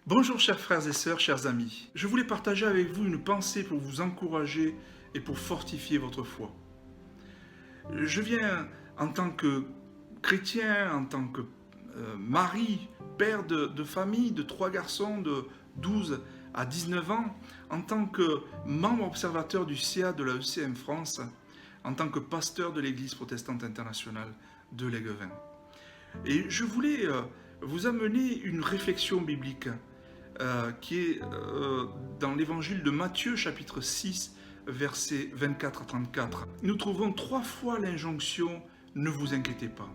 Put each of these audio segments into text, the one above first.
Bonjour chers frères et sœurs, chers amis. Je voulais partager avec vous une pensée pour vous encourager et pour fortifier votre foi. Je viens en tant que chrétien, en tant que mari, père de famille, de 3 garçons de 12 à 19 ans, en tant que membre observateur du CA de la ECM France, en tant que pasteur de l'Église protestante internationale de Léguevin. Et je voulais vous amener une réflexion biblique qui est dans l'évangile de Matthieu, chapitre 6, versets 24 à 34. Nous trouvons 3 fois l'injonction « Ne vous inquiétez pas ».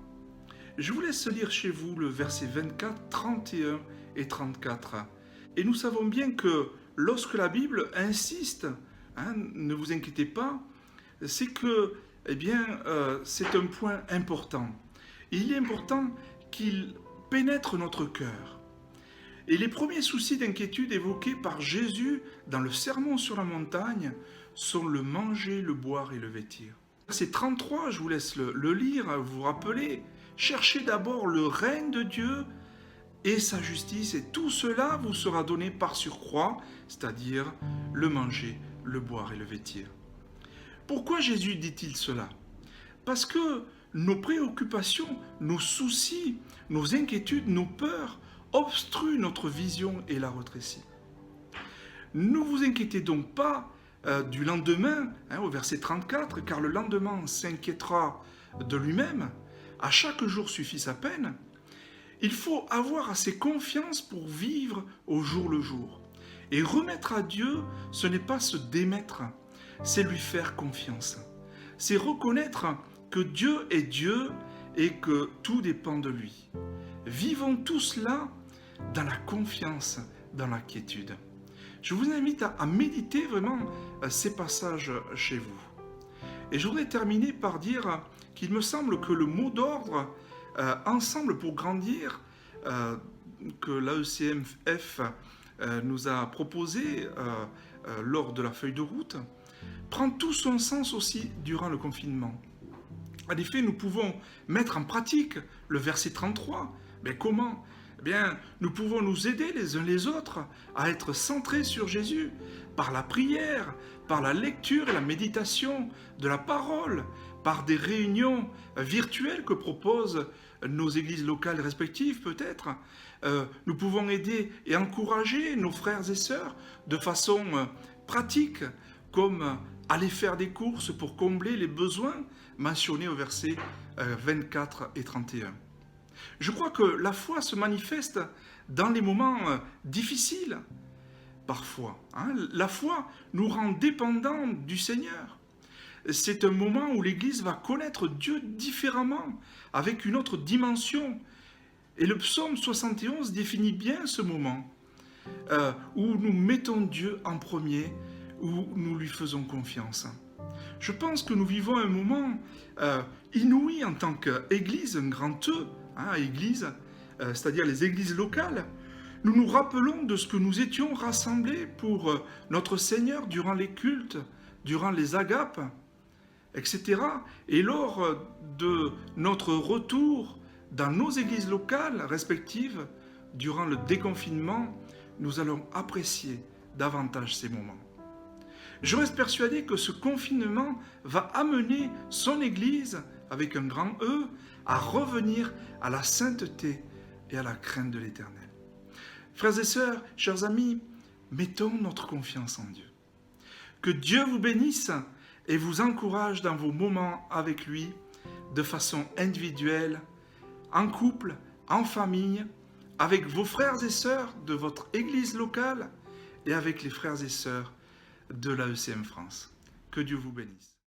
Je vous laisse lire chez vous le verset 24, 31 et 34. Et nous savons bien que lorsque la Bible insiste, ne vous inquiétez pas, c'est que, c'est un point important. Il est important qu'il pénètre notre cœur. Et les premiers soucis d'inquiétude évoqués par Jésus dans le Sermon sur la montagne sont le manger, le boire et le vêtir. Verset 33, je vous laisse le lire, vous vous rappelez, cherchez d'abord le règne de Dieu et sa justice, et tout cela vous sera donné par surcroît, c'est-à-dire le manger, le boire et le vêtir. Pourquoi Jésus dit-il cela? Parce que nos préoccupations, nos soucis, nos inquiétudes, nos peurs obstruent notre vision et la rétrécit. Ne vous inquiétez donc pas du lendemain, au verset 34, car le lendemain s'inquiétera de lui-même, à chaque jour suffit sa peine. Il faut avoir assez confiance pour vivre au jour le jour. Et remettre à Dieu, ce n'est pas se démettre, c'est lui faire confiance. C'est reconnaître que Dieu est Dieu et que tout dépend de lui. Vivons tout cela dans la confiance, dans la quiétude. Je vous invite à méditer vraiment ces passages chez vous. Et je voudrais terminer par dire qu'il me semble que le mot d'ordre Ensemble pour grandir que l'AECMF nous a proposé lors de la feuille de route prend tout son sens aussi durant le confinement. En effet, nous pouvons mettre en pratique le verset 33. Mais comment? Nous pouvons nous aider les uns les autres à être centrés sur Jésus par la prière, par la lecture et la méditation de la parole, par des réunions virtuelles que proposent nos églises locales respectives peut-être. Nous pouvons aider et encourager nos frères et sœurs de façon pratique, comme aller faire des courses pour combler les besoins mentionnés au verset 24 et 31. Je crois que la foi se manifeste dans les moments difficiles, parfois. La foi nous rend dépendants du Seigneur. C'est un moment où l'Église va connaître Dieu différemment, avec une autre dimension. Et le psaume 71 définit bien ce moment, où nous mettons Dieu en premier, où nous lui faisons confiance. Je pense que nous vivons un moment inouï en tant qu'Église, un grand E, Église, c'est-à-dire les églises locales. Nous nous rappelons de ce que nous étions rassemblés pour notre Seigneur durant les cultes, durant les agapes, etc. Et lors de notre retour dans nos églises locales respectives, durant le déconfinement, nous allons apprécier davantage ces moments. Je reste persuadé que ce confinement va amener son Église, avec un grand E, à revenir à la sainteté et à la crainte de l'Éternel. Frères et sœurs, chers amis, mettons notre confiance en Dieu. Que Dieu vous bénisse et vous encourage dans vos moments avec lui, de façon individuelle, en couple, en famille, avec vos frères et sœurs de votre Église locale et avec les frères et sœurs de l'AECM France. Que Dieu vous bénisse.